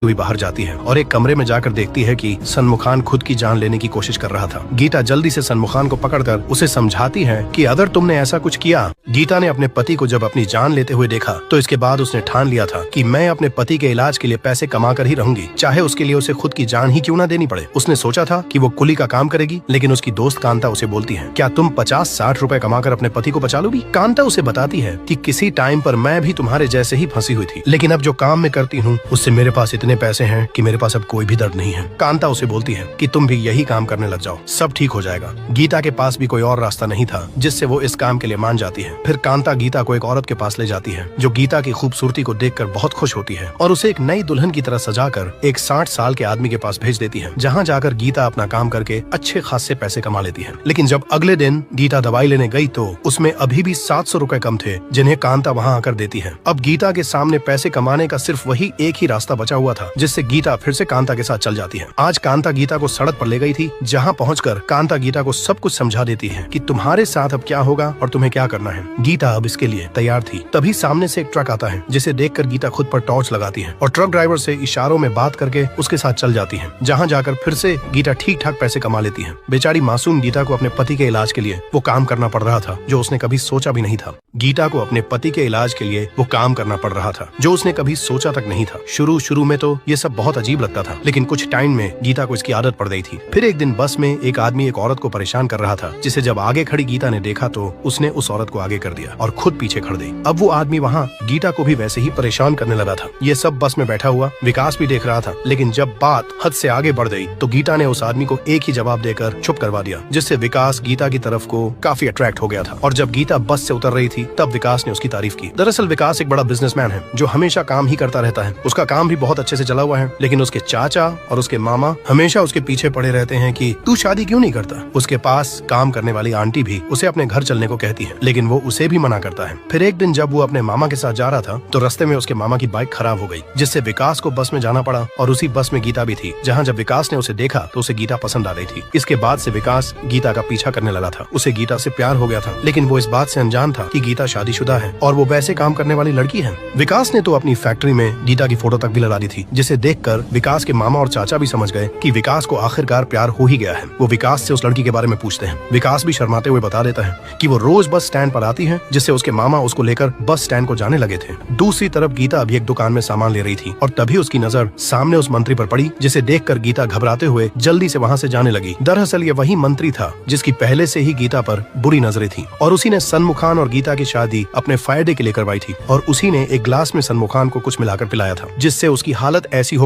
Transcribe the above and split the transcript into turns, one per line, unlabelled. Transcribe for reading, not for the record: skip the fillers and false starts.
हुई बाहर जाती है और एक कमरे में जाकर देखती है कि सनमुखान खुद की जान लेने की कोशिश कर रहा था। गीता जल्दी से सनमुखान को पकड़कर उसे समझाती है कि अगर तुमने ऐसा कुछ किया। गीता ने अपने पति को जब अपनी जान लेते हुए देखा तो इसके बाद उसने ठान लिया था कि मैं अपने पति के इलाज के लिए पैसे कमा कर ही रहूंगी, चाहे उसके लिए उसे खुद की जान ही क्यों ना देनी पड़े। उसने सोचा था कि वो कुली का काम करेगी, लेकिन उसकी दोस्त कांता उसे बोलती है, क्या तुम 50-60 रुपए कमाकर अपने पति को बचा लोगी? कांता उसे बताती है कि किसी टाइम पर मैं भी तुम्हारे जैसे ही फंसी हुई थी, लेकिन अब जो काम मैं करती हूँ उससे मेरे पास इतने पैसे हैं कि मेरे पास अब कोई भी दर्द नहीं है। कांता उसे बोलती है कि तुम भी यही काम करने लग जाओ, सब ठीक हो जाएगा। गीता के पास भी कोई और रास्ता नहीं था जिससे वो इस काम के लिए मान जाती है। फिर कांता गीता को एक औरत के पास ले जाती है जो गीता की खूबसूरती को देखकर बहुत खुश होती है और उसे एक नई दुल्हन की तरह सजाकर एक 60 साल के आदमी के पास भेज देती है, जहाँ जाकर गीता अपना काम करके अच्छे खासे पैसे कमा लेती है। लेकिन जब अगले दिन गीता दवाई लेने गई तो उसमें अभी भी 700 रुपए कम थे जिन्हें कांता वहाँ आकर देती है। अब गीता के सामने पैसे कमाने का सिर्फ वही एक ही रास्ता बचा हुआ था जिससे गीता फिर से कांता के साथ चल जाती है। आज कांता गीता को सड़क पर ले गई थी, जहाँ पहुंचकर कांता गीता को सब कुछ समझा देती है कि तुम्हारे साथ अब क्या होगा और तुम्हें क्या करना है। गीता अब इसके लिए तैयार थी। तभी सामने से एक ट्रक आता है जिसे देखकर गीता खुद पर टॉर्च लगाती है और ट्रक ड्राइवर से इशारों में बात करके उसके साथ चल जाती है, जहाँ जाकर फिर से गीता ठीक ठाक पैसे कमा लेती है। बेचारी मासूम गीता को अपने पति के इलाज के लिए वो काम करना पड़ रहा था जो उसने कभी सोचा भी नहीं था। गीता को अपने पति के इलाज के लिए वो काम करना पड़ रहा था जो उसने कभी सोचा तक नहीं था। शुरू में तो ये सब बहुत अजीब लगता था, लेकिन कुछ टाइम में गीता को इसकी आदत पड़ गई थी। फिर एक दिन बस में एक आदमी एक औरत को परेशान कर रहा था, जिसे जब आगे खड़ी गीता ने देखा तो उसने उस औरत को आगे कर दिया और खुद पीछे खड़ गई। अब वो आदमी वहाँ गीता को भी वैसे ही परेशान करने लगा था। ये सब बस में बैठा हुआ विकास भी देख रहा था, लेकिन जब बात हद से आगे बढ़ गई तो गीता ने उस आदमी को एक ही जवाब देकर चुप करवा दिया, जिससे विकास गीता की तरफ को काफी अट्रैक्ट हो गया था। और जब गीता बस से उतर रही थी तब विकास ने उसकी तारीफ की। दरअसल विकास एक बड़ा बिजनेसमैन है जो हमेशा काम ही करता रहता है। उसका काम भी बहुत अच्छे से चला हुआ है, लेकिन उसके चाचा और उसके मामा हमेशा उसके पीछे पड़े रहते हैं कि तू शादी क्यों नहीं करता। उसके पास काम करने वाली आंटी भी उसे अपने घर चलने को कहती है, लेकिन वो उसे भी मना करता है। फिर एक दिन जब वो अपने मामा के साथ जा रहा था तो रास्ते में उसके मामा की बाइक खराब हो गई, जिससे विकास को बस में जाना पड़ा और उसी बस में गीता भी थी, जहाँ जब विकास ने उसे देखा तो उसे गीता पसंद आ गई थी। इसके बाद से विकास गीता का पीछा करने लगा था। उसे गीता से प्यार हो गया था, लेकिन वो इस बात से अनजान था कि गीता शादीशुदा है और वो वैसे काम करने वाली लड़की है। विकास ने तो अपनी फैक्ट्री में गीता की फोटो तक भी लगा दी थी, जिसे देखकर विकास के मामा और चाचा भी समझ गए कि विकास को आखिरकार प्यार हो ही गया है। वो विकास से उस लड़की के बारे में पूछते हैं। विकास भी शर्माते हुए बता देता है कि वो रोज बस स्टैंड पर आती है, जिससे उसके मामा उसको लेकर बस स्टैंड को जाने लगे थे। दूसरी तरफ गीता अभी एक दुकान में सामान ले रही थी और तभी उसकी नजर सामने उस मंत्री पर पड़ी, जिसे देखकर गीता घबराते हुए जल्दी से वहाँ से जाने लगी। दरअसल ये वही मंत्री था जिसकी पहले से ही गीता पर बुरी नजरें थी और उसी ने सनमुखान और गीता की शादी अपने फायदे के लिए करवाई थी और उसी ने एक ग्लास में सनमुखान को कुछ मिलाकर पिलाया था, जिससे उसकी हालत ऐसी हो गई